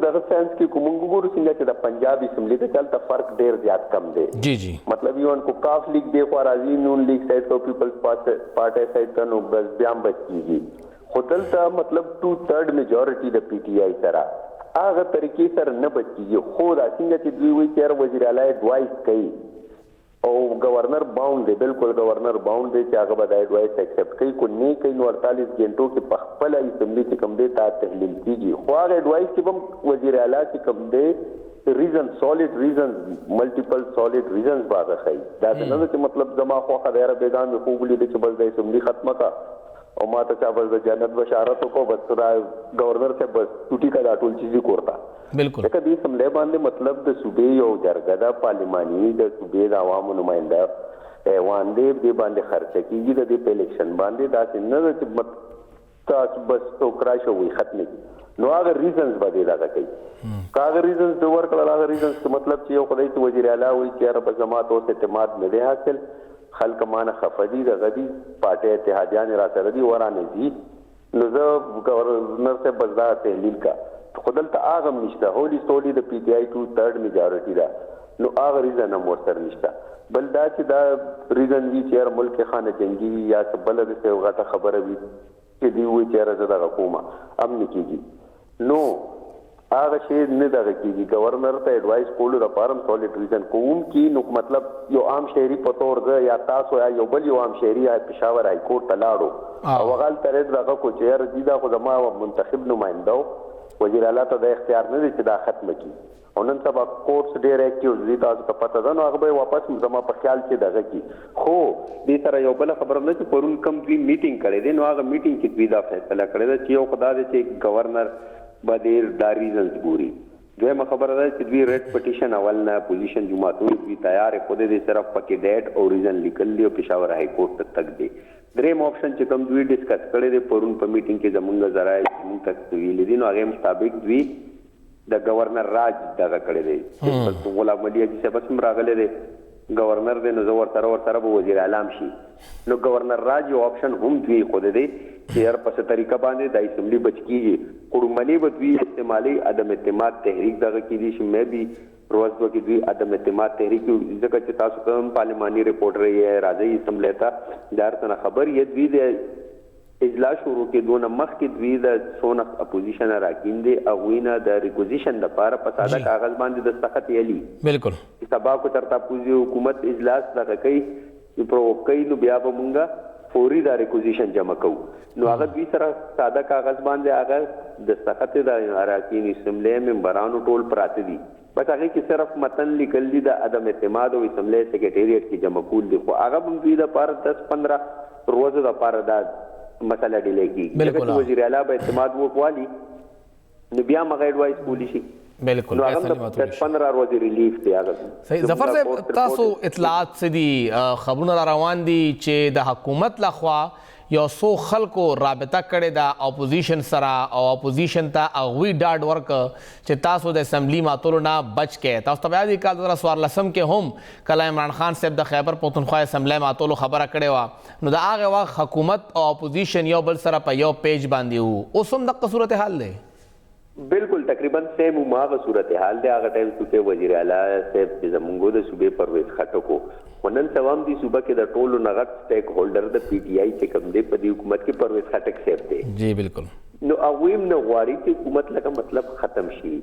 دغه سینس کې کوم موږ وګورو څنګه چې د پنجاب اسمبلی ته چلته فرق ډېر زیات کم دی. جی جی مطلب یو کو کاف لیگ دی خو راځي، نون لیگ سایډ ته پیپلز پارټۍ سایډ ته نو بس بیا هم بچ کېږي. خو دلته مطلب 2/3 میجورټي د PTI سره هغه طریقې سره نه بچ کېږي. خو دا څنګه چې دوی وایي چې وزیر اعلی ایډوایس کوي او گورنر باؤنډ دی، بالکل گورنر باؤنډ دی چې هغه به دا ایډوایس ایکسپټ کوي، کو نه کوي نو 48 غنټو کې په خپله اسمبلي چې کوم دی تا تحلیل کېږي. خو هغه ایډوایس چې به وزیر اعلی چې کوم دی ریزن سالid ریزنز ملټیپل سالid ریزنز باغه خي دا نه چې مطلب زما خو خدای رب بیگان مې خوب لیدل چې بس د اسمبلی ختمه کا او ما ته چا بس د جنت بشارت کو بس را گورنر سے بس ټوټی کا دا ټول چیزی کوړتا بالکل لکه دې سملې باندې مطلب د صوبې یو جرګه د پارلیماني د صوبې د عوامو نمائنده واندې دې باندې خرچه کیږي د دې په الیکشن باندې دا څنګه چې تاسو بس ټوکرا شوی ختمه نو هغه ریزنز باندې دا کوي کاغه ریزنز د ورکړه هغه ریزنز مطلب چې یو خدای ته وزیر اعلی وایي چې رب جماعت او اعتماد نه دی حاصل خلک مانه خفدي د غدي پارټي اتحادیان را سره دي ورانه دي نو زه گورنر سے بزدا تحلیل کا خدل ته هغه نشته هولي سټوري د پی ټی آی 2/3 میجارټي دا نو هغه ریزن هم ورسره نشته بل دا چې دا ریزن وی چې ملک خانه جنگي یا بل د څه غټه خبره وي چې دی وی چې راځه د حکومت امن کیږي نو هغه شی نه دغه کیږي گورنر ته ایڈوایس کولو د پارم سالid ریزن کوم کی نو مطلب یو عام شهري په تور ده یا تاسو یا یو بل یو عام شهري یا پېښور هاي کورټ تلاړو او غل ترې دغه کو چیر دي دا خو زما منتخب نمائندو وزیر اعلی ته د اختیار نه دي چې دا ختم کی او نن سبا کورټس ډېر اکټیو دي تاسو ته پته ده نو هغه به واپس زما په خیال کې دغه کی خو دې سره یو بل خبره نه چې پرون کم دوی میټینګ کړي دي نو هغه میټینګ کې دوی دا فیصله کړی ده چې یو خدای دې چې گورنر بدیر دا ریزنز ګوري دویمه خبره ده چې دوی ریډ پټیشن اول نه پوزیشن جمعاتو دوی تیار خود دې صرف پکې ډیټ او ریزن لیکل دی او پېښور هاي کورټ تک دی دریم آپشن چې کوم دوی ډیسکس کړي دي پرون په میټینګ کې زمونږ ذرایع موږ تک ویل دي نو هغه مطابق دوی د گورنر راج دغه کړی دی په غلام علي چې سبس راغله دی گورنر دې نو زور سره به وزیر اعلان شي نو گورنر راج یو آپشن هم دوی خود دی چې هر په څه طریقه باندې د اسمبلی بچ کیږي قرمنی به دوی استعمالي عدم اعتماد تحریک دغه کې دي چې مې به روز دوه کې دوی عدم اعتماد تحریک ځکه چې تاسو کوم پارلیماني ریپورټر یې راځي اسمبلی ته دارته خبر یې دوی د اجلاس شروع کې دونه مخ کې دوی د سونه اپوزیشن راکیندې اغوینه د ریکوزیشن د پاره په ساده کاغذ باندې دستخط یلی بالکل سبا کو ترتا پوزي حکومت اجلاس دغه کوي پروکای نو بیا به مونږه فوري دا ریکوزیشن جمع کوو نو هغه دوی سره ساده کاغذ باندې هغه دستخط د اراکین اسمبلی ممبرانو ټول پراته دي بس هغه کې صرف متن لیکل دي د عدم اعتماد او اسمبلی سیکریټریټ کې جمع کول دي خو هغه هم دوی د پاره 10-15 ورځې د پاره دا مسله ډیلې کیږي چې وزیر اعلی به اعتماد وکوالي نو بیا مغه ایڈوایس کولی شي بالکل 15 ورځې ریلیف دی هغه صحیح ظفر صاحب تاسو اطلاعات سدي خبرونه روان دي چې د حکومت لخوا یو څو خلکو رابطه کړې ده اپوزیشن سره او اپوزیشن ته هغوی ډاډ ورکړه چې تاسو د اسمبلی ماتولو نه بچ کې تاسو ته یاد کال 2014 کې هم کله عمران خان صاحب د خیبر پختونخوا اسمبلی ماتولو خبره کړې وه نو د هغه وخت حکومت او اپوزیشن یو بل سره په یو پیج باندې وو اوس هم دغه صورتحال دی بالکل تقریبا سیم ماغه صورتحال دی هغه ټایم کې وزیر اعلی صاحب چې زمونږ د صوبې پرویز خټکو ونن سوام دی صوبه کې د ټولو نغټ سټیک هولډر د پی ټی آی چې کوم دی په دې حکومت کې پرویز خټک صاحب دی جی بالکل نو اویم نو غواړي چې حکومت لکه مطلب ختم شي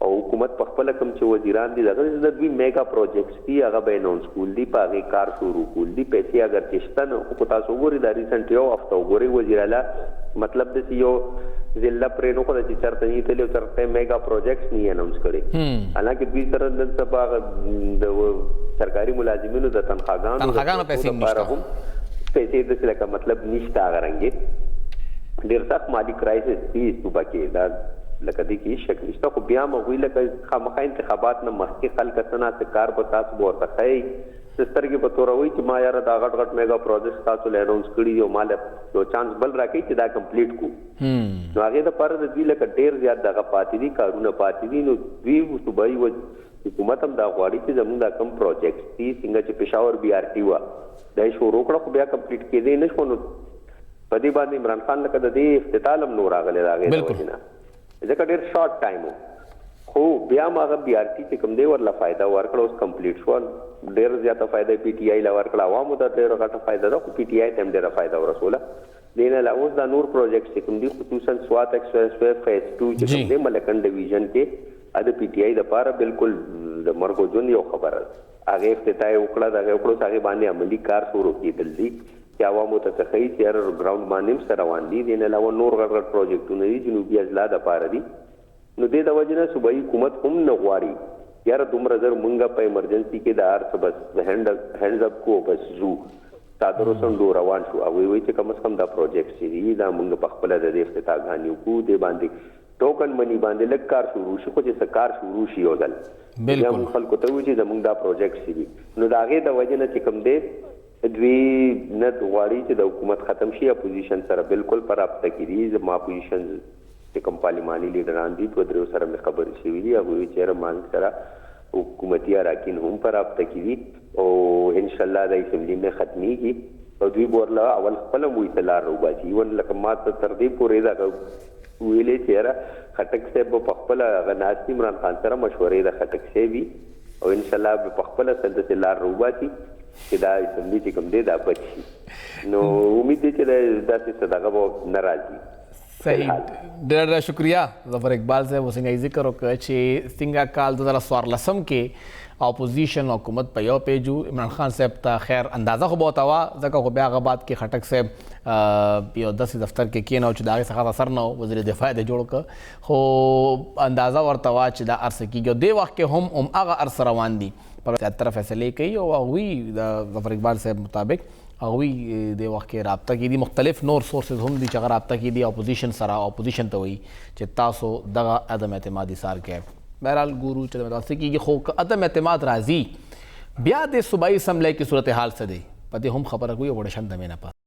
او حکومت په خپل کم چې وزیران دي دغه د دوی میگا پروجیکټس دي هغه به اناونس کول دي په هغه کار شروع کول دي پیسې اگر چشته نو خو تاسو وګورئ د ریسنټ یو هفته وګورئ وزیر اعلی مطلب د یو ضلع پرې نو خو د چرته نه تلو چرته میگا پروجیکټس نه اناونس کړي حالانکه دوی سره د سبا د سرکاري ملازمینو د تنخواګانو پیسې نشته پیسې د څه مطلب نشته غرانګي ډیر سخت مالی کرایسس دی صوبه کې دا لکه دې کې شک نشته خو بیا مغوی لکه خامخا انتخابات نه مخکې خلک څنګه څه کار په تاسو ورته کوي سترګې په توروي چې ما یاره دا غټ غټ میگا پروجیکټ تاسو له اناونس کړي یو مال یو چانس بل راکړي چې دا کمپلیټ کو نو هغه د پر د دې لکه ډیر زیات دغه پاتې دي کارونه پاتې دي نو دوی صوبایي حکومت هم دا غواړي چې زموږ دا کم پروجیکټ دي څنګه چې پېښور بي آر ټي وا دا شروع کړو خو بیا کمپلیټ کېدی نه شو نو په دې باندې عمران خان لکه د دې افتتاح هم نور راغلی راغی ځکه ډېر شارټ ټایم خو بیا هغه بي آر ټي چې کوم دی ورله فایده ورکړه اوس کمپلیټ شو ډېر زیاته فایده پی ټي آی له ورکړه عوامو ته ډېره غټه فایده ده خو پی ټي آی ته هم ډېره فایده ورسوله دې نه علاوه اوس دا نور پروجیکټ چې کوم دي خصوصا سوات ایکسپریس وے فیز 2 چې کوم دی ملکن ډیویژن کې د پی ټي آی لپاره بالکل د مرګ ژوند یو خبره هغه افتتاح وکړه دغه وکړو هغه باندې عملی کار شروع کېدل دي چې عوامو ته تخیل چې هر ګراوند باندې سره روان دي دې نه علاوه نور غټ پروجیکټونه دي جنوبي اضلاع لپاره دي نو دې د وجه نه صوبایي حکومت هم نه غواړي یاره دومره زر مونږه په ایمرجنسي کې د هر څه بس هینډز اپ کو بس زو صادرو سندو روان شو او وی چې کم از کم دا پروجیکټ چې دی دا مونږ په خپل د دې افتتاحګانې وکړو د باندې ټوکن منی باندې لږ کار شروع شي خو چې کار شروع شي یو ځل بالکل خلکو ته وایي چې زمونږ دا پروجیکټ چې دی نو د هغې د وجې نه چې کوم دی دوی نه غواړي چې د حکومت ختم شي اپوزیشن سره بالکل په رابطه کې دي زما اپوزیشن چې کوم پارلماني لیډران دي دوه درېو سره مې خبرې شوي دي هغوی چېرې مانګ سره حکومتي اراکین هم په رابطه کې دي او انشاءالله د اسمبلي نه ختمیږي او دوی به ورله اول خپله موی ته لار روباسي ایون لکه ما ته تر دې پورې دغه ویلې چې یاره خټک صاحب به په خپله هغه ناست عمران خان سره مشورې د خټک صاحب وي او انشاءالله به په خپله داسې لار روباسي چې دا اسمبلي چې کوم دی دا بچ شي نو امید دی چې داسې څه دغه به نه راځي صحیح ډېر شکریہ ظفر اقبال صاحب څنګه ذکر وکړ چې څنګه کال 2014 کې اپوزیشن حکومت په یو پیجو عمران خان صاحب ته خیر اندازه خو بہت هوا ځکه خو بیا هغه بعد کې خټک صاحب یو داسې دفتر کې کېناو چې د هغې څخه اثر نه وزیر دفاع یې جوړ کړ خو اندازه ورته وه چې دا عرصه کېږي او دې وخت کې هم هغه عرصه روان دي پر زیاتره فیصلې کوي او هغوی د ظفر اقبال صاحب مطابق هغوی د وخت کې رابطه کې دي مختلف نور سورسز هم دي چې هغه رابطه کې دي اپوزیشن سره اپوزیشن ته وایي چې تاسو دغه عدم اعتماد اظهار کوئ بهرحال ګورو چې متاسې کېږي خو که عدم اعتماد راځي بیا د صوبایي اسمبلی کې صورتحال څه دی په دې هم خبره کوي او وړشن د مې نه پس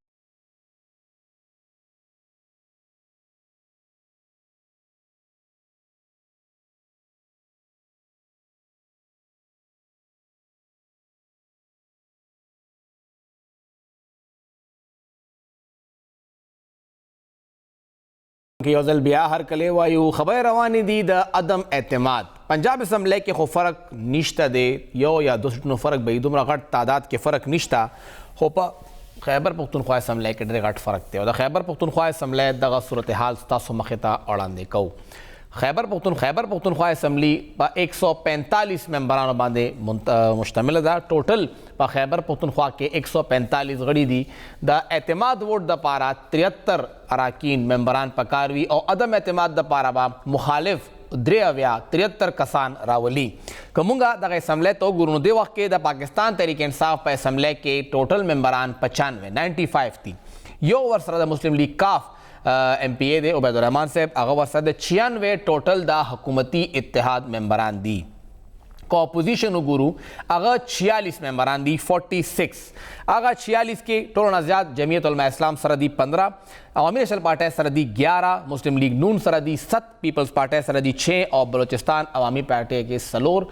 یو ځل بیا هر کلی وایو خبرې روانې دي د عدم اعتماد پنجاب اسمبلی کې خو فرق نشته دی یو یا دو سیټونو فرق به دومره غټ تعداد کې فرق نشته خو په خیبر پختونخوا اسمبلی کې ډېر غټ فرق دی او د خیبر پختونخوا اسمبلی دغه صورتحال ستاسو مخې ته وړاندې کوو خیبر پختونخوا اسمبلی په 145 ممبرانو باندې مشتمل ده ټوټل په خیبر پختونخوا کې 145 غړي دي د اعتماد ووټ دپاره 73 اراکین ممبران پکار وي او عدم اعتماد دپاره به مخالف 73 کسان راولي که مونږ دغه اسمبلی ته وګورو نو دې وخت کې د پاکستان تحریک انصاف په اسمبلی کې ټوټل ممبران 95 دي یو ورسره د مسلم لیگ کاف ایم پی اے دی عبید الرحمان صاحب هغه ورسره د 96 ټوټل د حکومتي اتحاد ممبران دي کو اپوزیشن وګورو هغه 46 ممبران دي 46 هغه 46 کې ټولو نه زیات جمعیت علماء اسلام سره دي 15 عوامی نیشنل پارٹی سره دي 11 مسلم لیگ نون سره دي 7 پیپلز پارٹی سره دي 6 او بلوچستان عوامی پارٹی کې سلور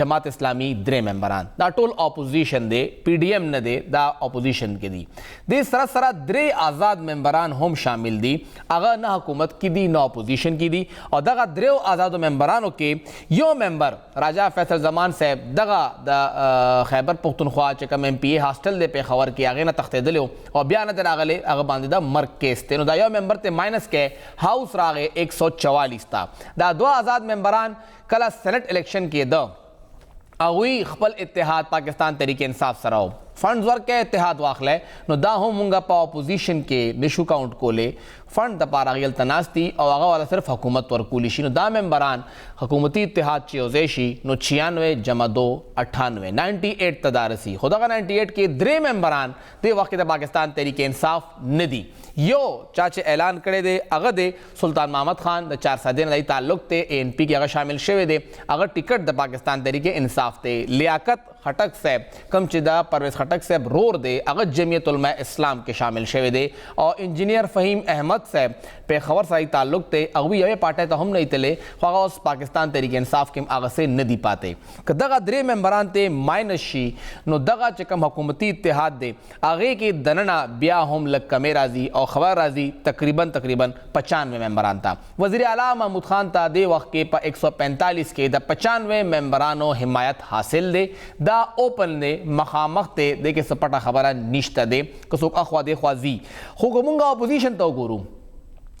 جماعت اسلامی 3 ممبران دا ټول اپوزیشن دی پی ڈی ایم نه دی دا اپوزیشن کې دي د سره سره 3 آزاد ممبران هم شامل دي هغه نه حکومت کې دي نه اپوزیشن کې دي او دغه 3 آزاد ممبرانو کې یو ممبر راجا فیصل زمان صاحب دغه د خیبر پختونخوا چې کوم ایم پی اے هاسټل دی پیښور کې هغې نه تښتېدلی او بیا نه راغلی هغه باندې د مرګ کیس نو دا یو ممبر ته ماینس کې هاوس راغې 144 تا دا 2 آزاد ممبران کله سینټ الیکشن کې ده هغوی خپل اتحاد پاکستان تحریک انصاف سره فنډز ورکې اتحاد واخلی نو دا هم مونږ په اپوزیشن کې نشو کاونټ کولی فنډ دپاره هغې هلته ناست دي او هغه والا صرف حکومت ورکولی شي نو دا ممبران حکومتي اتحاد چې یوځای شي نو 96 جمع 2 98 98 ته دا رسي خو دغه 98 کې 3 ممبران دې وخت کې د پاکستان تحریک انصاف نه دي یو چا چې اعلان کړی دی هغه دی سلطان محمد خان د 4 سدې نه تعلق ته اے این پی کې هغه شامل شوی دی هغه ټیکټ د پاکستان تحریک انصاف ته لیاقت خټک صاحب کم چې دا پرویز خټک صاحب رور دی هغه جمعیت علماء اسلام کې شامل شوی دی او انجینئر فهیم احمد صاحب پیښور سره تعلق ته هغوی یوې پارټۍ ته هم نه ایتلی خو هغه اوس پاکستان تحریک انصاف کې هم هغسې نه دي پاتې که دغه 3 ممبران ته ماینس شي نو دغه چې کوم حکومتي اتحاد دی هغې کې دننه بیا هم لږ کمې راځي او خبر راځي تقریبا 95 ممبران ته وزیر اعلیٰ محمود خان ته دې وخت کې په 145 کې د 95 ممبرانو حمایت حاصل دی دا اوپن دی مخامخ ته دې کې څه پټه خبره نشته دی که څوک اخوا دېخوا ځي خو که مونږ اپوزیشن ته وګورو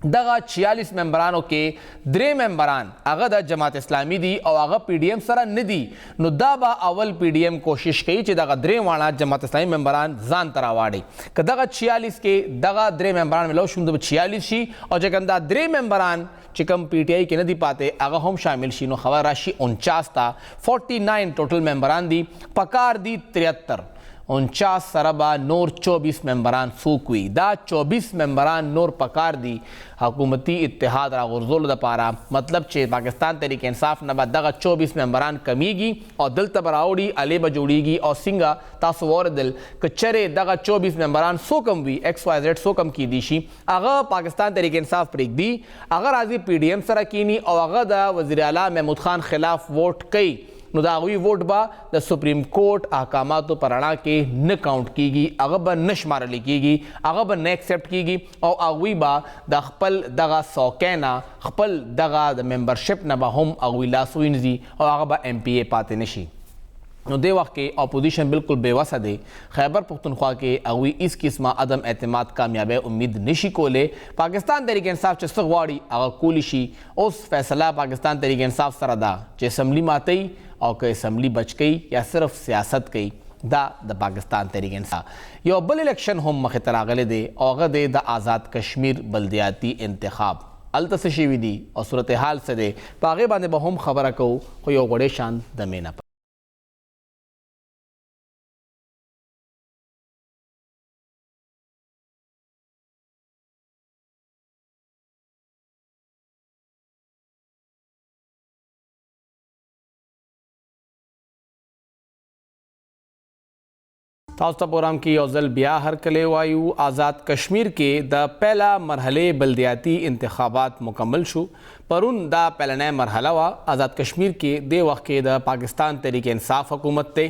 دغه 46 ممبرانو کې 3 ممبران هغه د جماعت اسلامی دي او هغه پی ڈی ایم سره نه دي نو دا به اول پی ڈی ایم کوشش کوي چې دغه 3 واړه جماعت اسلامی ممبران ځان ته راواړي که دغه 46 کې دغه 3 ممبران ملو شوم د 46 شي او چې کوم دا 3 ممبران چکم پی ٹی آئی کے ندی پاتے اگر ہم شامل شینو خبر راشی 49 تا 49 ٹوٹل ممبران دی پکار دی 73 49 سربا نور 24 ممبران سوکوی دا 24 ممبران نور پکار دی حکومتی اتحاد را غرزول دا پارا مطلب چھ پاکستان تحریک انصاف نبا دغا 24 ممبران کمیگی اور دل تبراوڑی علی بجوڑی گی اور سنگا تاسو وردل کچرے دغا 24 ممبران سو کم وی ایکس وائی زیڈ سو کم کی دیشی اگر پاکستان تحریک انصاف پریک دی اگر آزی پی ڈی ایم سرکینی اور اگر دا وزیر اعلیٰ محمود خان خلاف ووٹ کئی نو دا اغوی ووٹ با دا سپریم کورٹ احکاماتو پرانا کے نہ کاؤنٹ کی گی اگر با نشمارلی کی گی اگر با نہ ایکسیپٹ کی گی اور اغوی با دا خپل دغا سوکینا خپل دغا دا ممبرشپ نبا ہم اغوی لاسوینزی اور اگر با ایم پی اے پاتے نشی نو دے وقت کے اپوزیشن بالکل بے وسع دے خیبر پختونخوا کے اغوی اس قسمہ عدم اعتماد کامیاب امید نشی کولے پاکستان تحریک انصاف چھ سغواڑی اگر کولیشی اس فیصلہ پاکستان تحریک انصاف سردا چھ اسمبلی ماتئی اور کہ اسمبلی بچ گئی یا صرف سیاست گئی دا پاکستان تحریک انصاف یو بل الیکشن ہم مخطر آگلے دے اور دے دا آزاد کشمیر بلدیاتی انتخاب التسشیوی دی اور صورتحال سے دے پاگے باندے با ہم خبرہ کو یو گوڑے شان دمینا پر تاستا پروگرام کی اوزل بیا ہر کلے وایو آزاد کشمیر کے دا پہلا مرحلے بلدیاتی انتخابات مکمل شو پرون دا پہلا نئے مرحلہ وا آزاد کشمیر کے دے وقت کے دا پاکستان تحریک انصاف حکومت تے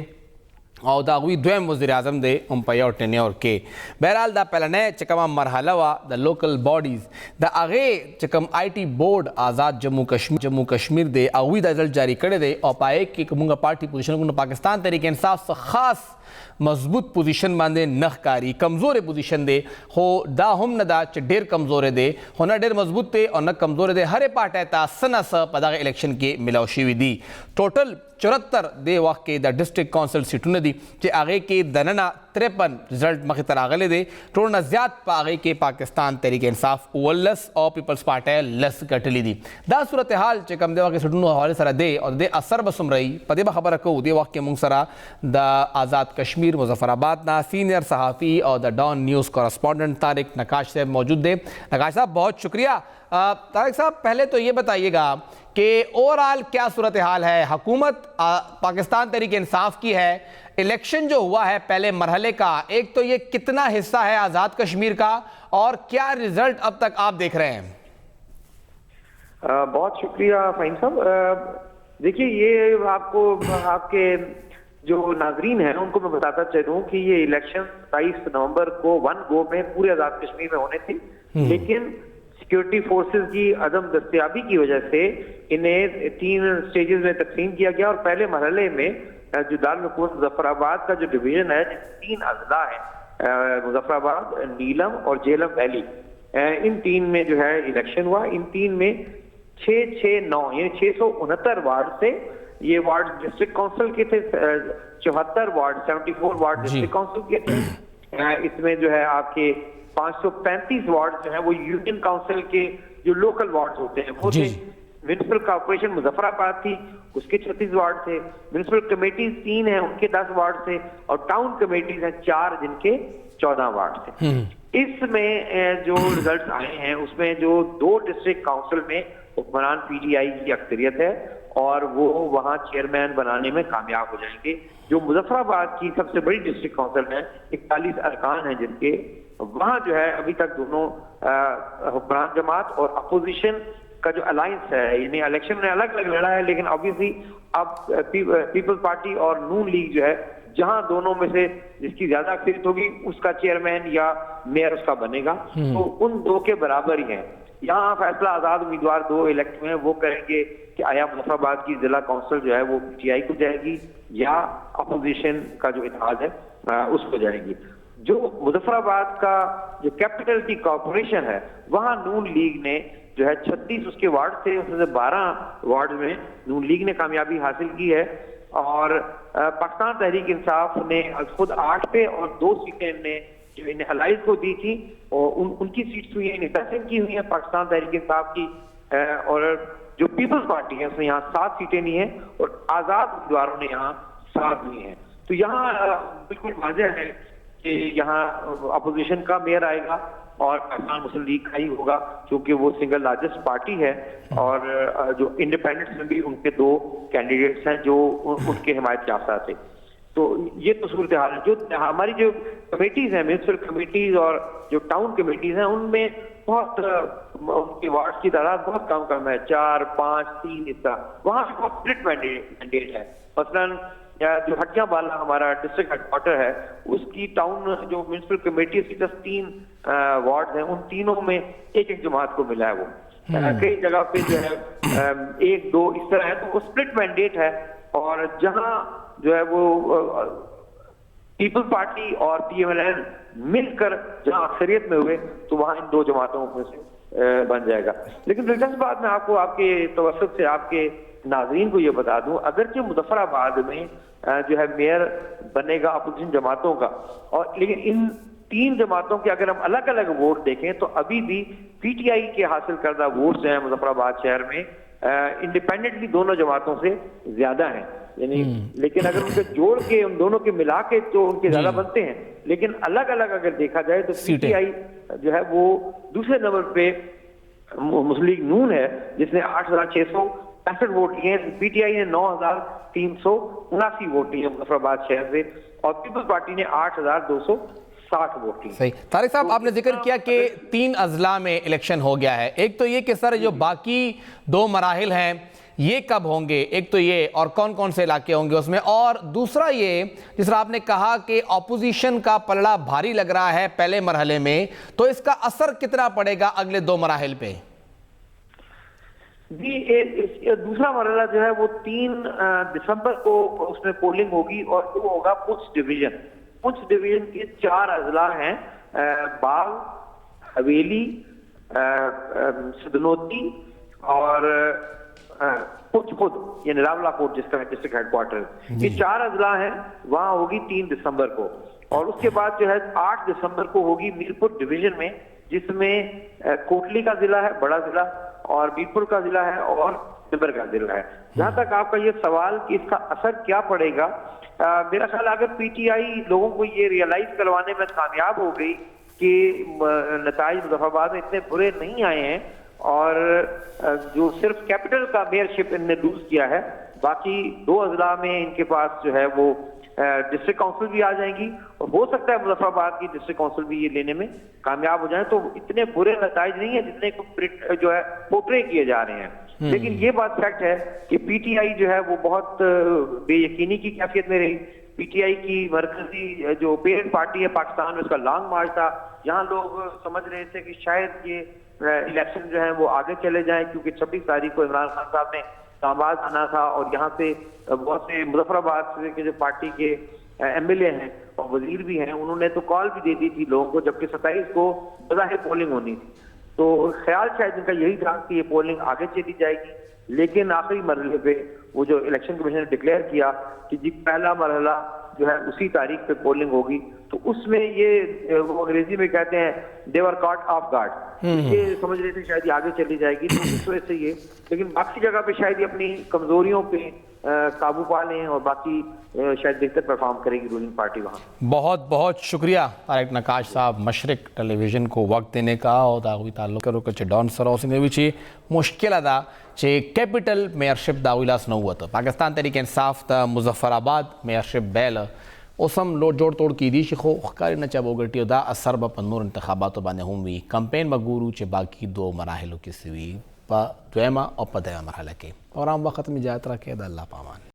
اور دا اغوی دویم وزیر اعظم دے امپیور ٹینیور کے بہرحال دا پہلا نئے چکم مرحلہ وا دا لوکل باڈیز دا اغے چکم آئی ٹی بورڈ آزاد جموں کشمیر دے اغوی دا رزلٹ جاری کرے دے اور پائے کہ کمونگا پارٹی پوزیشن کو پاکستان تحریک انصاف سے خاص مضبوط پوزیشن باندے نخ کاری کمزور پوزیشن دے ہو دا ہم ندا چھ ڈیر کمزور دے ہو نہ ڈیر مضبوط دے اور نہ کمزور دے ہر پارٹی تا سنا سا پداغ الیکشن کے ملاوشی وی دی ٹوٹل 74 دے وقت کے دا ڈسٹرکٹ کونسل سیٹوں دی چھ آگے کے دننا 53 رزلٹ مخطر آگلے دے ٹوڑنا زیاد پا آگے کے پاکستان تحریک انصاف اولس اور پیپلز پارٹی لس گٹلی دی دا صورتحال چھ کم دے وقت کے سیٹوں حوالے سرا دے اور دے اثر بسم رہی پدے با خبر کو دے وقت کے منگ سرا دا آزاد کشمیر مظفر آباد نا سینئر صحافی اور دا ڈان نیوز کورسپونڈنٹ طارق نقاش صاحب موجود دے نقاش صاحب بہت شکریہ طارق صاحب پہلے تو یہ بتائیے گا کہ اوورآل کیا صورتحال ہے حکومت پاکستان تحریک انصاف کی ہے الیکشن جو ہوا ہے پہلے مرحلے کا ایک تو یہ کتنا حصہ ہے آزاد کشمیر کا اور کیا رزلٹ اب تک آپ دیکھ رہے ہیں بہت شکریہ فہیم صاحب دیکھیے یہ آپ کو آپ کے جو ناظرین ہیں ان کو میں بتاتا چلوں کہ یہ الیکشن 27 نومبر کو 1 گو میں پورے آزاد کشمیر میں ہونے تھے لیکن سیکیورٹی فورسز کی عدم دستیابی کی وجہ سے انہیں 3 سٹیجز میں تقسیم کیا گیا اور پہلے مرحلے میں جو دارالحکومت مظفر آباد کا جو ڈویژن ہے 3 اضلاع ہیں مظفر آباد نیلم اور جہلم ویلی ان 3 میں جو ہے الیکشن ہوا ان 3 میں 669 یعنی 669 وارڈ سے یہ وارڈ ڈسٹرکٹ کونسل کے تھے 74 وارڈ 74 وارڈ ڈسٹرکٹ کونسل کے تھے اس میں جو ہے آپ کے 535 وارڈ جو ہیں وہ یونین کاؤنسل کے جو لوکل وارڈ ہوتے ہیں وہ تھے میونسپل کارپوریشن مظفر آباد تھی اس کے 36 وارڈ تھے میونسپل کمیٹیز 3 ہیں ان کے 10 وارڈ تھے اور ٹاؤن کمیٹیز ہیں 4 جن کے 14 وارڈ تھے اس میں جو رزلٹس آئے ہیں اس میں جو 2 ڈسٹرکٹ کاؤنسل میں حکمران پی ٹی آئی کی اکثریت ہے اور وہ وہاں چیئرمین بنانے میں کامیاب ہو جائیں گے جو مظفر آباد کی سب سے بڑی ڈسٹرکٹ کاؤنسل ہے 41 ارکان ہیں جن کے وہاں جو ہے ابھی تک دونوں حکمران جماعت اور اپوزیشن کا جو الائنس ہے یعنی الیکشن میں الگ الگ لڑا ہے لیکن obviously اب پیپلز پارٹی اور نون لیگ جو ہے جہاں دونوں میں سے جس کی زیادہ اکثریت ہوگی اس کا چیئرمین یا میئر اس کا بنے گا تو ان 2 کے برابر ہی ہیں یہاں فیصلہ آزاد امیدوار 2 الیکٹ میں وہ کریں گے کہ آیا مظفر آباد کی ضلع کونسل جو ہے وہ پی ٹی آئی کو جائے گی یا اپوزیشن کا جو اتحاد ہے اس کو جائے گی جو مظفر آباد کا جو کیپٹل کی کارپوریشن ہے وہاں نون لیگ نے جو ہے 36 اس کے وارڈ تھے اس میں سے 12 وارڈ میں نون لیگ نے کامیابی حاصل کی ہے اور پاکستان تحریک انصاف نے خود 8 پہ اور 2 سیٹیں نے جو انہیں الائز کو دی تھی اور ان کی سیٹس ہوئی ہیں 10 کی ہوئی ہیں پاکستان تحریک انصاف کی اور جو پیپلز پارٹی ہے اس میں یہاں 7 سیٹیں نہیں ہیں اور آزاد امیدواروں نے یہاں 7 لی ہیں. تو یہاں بالکل واضح ہے کہ یہاں اپوزیشن کا میئر آئے گا اور پاکستان مسلم لیگ کا ہی ہوگا کیونکہ وہ سنگل لارجسٹ پارٹی ہے, اور جو انڈیپینڈنٹس میں بھی ان کے 2 کینڈیڈیٹس ہیں جو ان کے حمایت یافتہ تھے. تو یہ تو صورتحال ہے. جو ہماری جو کمیٹیز ہیں, میونسپل کمیٹیز اور جو ٹاؤن کمیٹیز ہیں, ان میں بہت ان کے وارڈ کی تعداد بہت کم ہے, 4, 5, 3 اس طرح. وہاں سے بہت اسپلٹ مینڈیٹ ہے. مثلاً جو ہٹیاں بالا ہمارا ڈسٹرکٹ ہیڈ کوارٹر ہے, اس کی ٹاؤن جو میونسپل کمیٹی اس کی 3 وارڈ ہیں, ان تینوں میں ایک جماعت کو ملا ہے. وہ کئی جگہ پہ جو ہے 1, 2 اس طرح ہے. تو وہ اسپلٹ مینڈیٹ ہے, اور جہاں جو ہے وہ پیپلز پارٹی اور پی ایم ایل این مل کر جہاں اکثریت میں ہوئے تو وہاں ان 2 جماعتوں میں سے بن جائے گا. لیکن دلچسپ بات میں آپ کو آپ کے توسط سے آپ کے ناظرین کو یہ بتا دوں, اگرچہ مظفر آباد میں جو ہے میئر بنے گا اپوزیشن جماعتوں کا, اور لیکن ان 3 جماعتوں کے اگر ہم الگ الگ ووٹ دیکھیں تو ابھی بھی پی ٹی آئی کے حاصل کردہ ووٹس ہیں مظفر آباد شہر میں انڈیپینڈنٹلی دونوں جماعتوں سے زیادہ ہیں. یعنی لیکن اگر ان کو جوڑ کے ان دونوں کے ملا کے تو ان کے زیادہ بنتے ہیں, لیکن الگ الگ اگر دیکھا جائے تو پی ٹی آئی جو ہے وہ دوسرے نمبر پہ مسلم لیگ نون ہے جس نے 8,665 ووٹ لیے ہیں. پی ٹی آئی نے 9,379 ووٹ لیے مظفر آباد شہر سے, اور پیپلز پارٹی نے 8,260 ووٹ لیے. صحیح. طارق صاحب, آپ نے ذکر کیا کہ 3 اضلاع میں الیکشن ہو گیا ہے. ایک تو یہ کہ سر جو باقی 2 مراحل ہیں یہ کب ہوں گے, ایک تو یہ, اور کون کون سے علاقے ہوں گے اس میں, اور دوسرا یہ جس طرح آپ نے کہا کہ اپوزیشن کا پلڑا بھاری لگ رہا ہے پہلے مرحلے میں, تو اس کا اثر کتنا پڑے گا اگلے 2 مراحل پہ؟ جی, دوسرا مرحلہ جو ہے وہ 3 دسمبر کو اس میں پولنگ ہوگی, اور وہ ہوگا پنچ ڈویژن. پنچ ڈویژن کے 4 اضلاع ہیں, باغ, حویلی, سدنوتی اور پنچ خود, یعنی راولہ کوٹ جس کا ڈسٹرکٹ ہیڈ کوارٹر. یہ 4 اضلاع ہیں, وہاں ہوگی 3 دسمبر کو, اور اس کے بعد جو ہے 8 دسمبر کو ہوگی میرپور ڈویژن میں, جس میں کوٹلی کا ضلع ہے, بڑا ضلع, اور میرپور کا ضلع ہے, اور نمبر کا ضلع ہے. جہاں تک آپ کا یہ سوال کہ اس کا اثر کیا پڑے گا, میرا خیال اگر پی ٹی آئی لوگوں کو یہ ریئلائز کروانے میں کامیاب ہو گئی کہ نتائج مظفر آباد میں اتنے برے نہیں آئے ہیں, اور جو صرف کیپٹل کا میئرشپ ان نے لوز کیا ہے, باقی 2 اضلاع میں ان کے پاس جو ہے وہ ڈسٹرکٹ کونسل بھی آ جائیں گی, اور ہو سکتا ہے مظفر آباد کی ڈسٹرکٹ کونسل بھی یہ لینے میں کامیاب ہو جائیں. تو اتنے برے نتائج نہیں ہیں جتنے جو ہے پورٹرے کیے جا رہے ہیں. لیکن یہ بات فیکٹ ہے کہ پی ٹی آئی جو ہے وہ بہت بے یقینی کی کیفیت میں رہی. پی ٹی آئی کی مرکزی جو پیرنٹ پارٹی ہے پاکستان میں, اس کا لانگ مارچ تھا. یہاں لوگ سمجھ رہے تھے کہ شاید یہ الیکشن جو ہے وہ آگے چلے جائیں, کیونکہ 26 تاریخ کو عمران خان صاحب نے آواز آنا تھا, اور یہاں سے بہت سے مظفر آباد کے جو پارٹی کے ایم ایل اے ہیں اور وزیر بھی ہیں, انہوں نے تو کال بھی دے دی تھی لوگوں کو, جبکہ 27 کو بظاہر پولنگ ہونی تھی. تو خیال شاید ان کا یہی تھا کہ یہ پولنگ آگے چلی جائے گی. لیکن آخری مرحلے پہ وہ جو الیکشن کمیشن نے ڈکلیئر کیا کہ جی پہلا مرحلہ جو ہے اسی تاریخ پہ پولنگ ہوگی, تو اس میں یہ وہ انگریزی میں کہتے ہیں دے ور کاٹ آف گارڈ, یہ سمجھ رہے تھے شاید یہ آگے چلی جائے گی, تو اس وجہ سے یہ. لیکن باقی جگہ پہ شاید یہ اپنی کمزوریوں پہ قابو پا لیں, اور باقی شاید بہتر پرفارم کرے گی رولنگ پارٹی وہاں. بہت بہت شکریہ طارق نقاش صاحب مشرق ٹیلیویژن کو وقت دینے کا, اور داغوی تعلق کرو کہ ڈان سروسنگ وچی مشکل ادا چه کیپٹل میئرشپ داوی لاس نو وته پاکستان تحریک انصاف ته مظفر آباد میئرشپ بیل اوسم لوډ جوړ توړ کی دي چې خو ښکاري نه چا وګټي دا اثر به په نور انتخاباتو باندې هم وي. کمپین به ګورو چې باقي 2 مراحلو کې سوي په دویمه او په درېیمه مرحله کې. پروګرام وخت مې اجازت راکړئ. د الله په امان.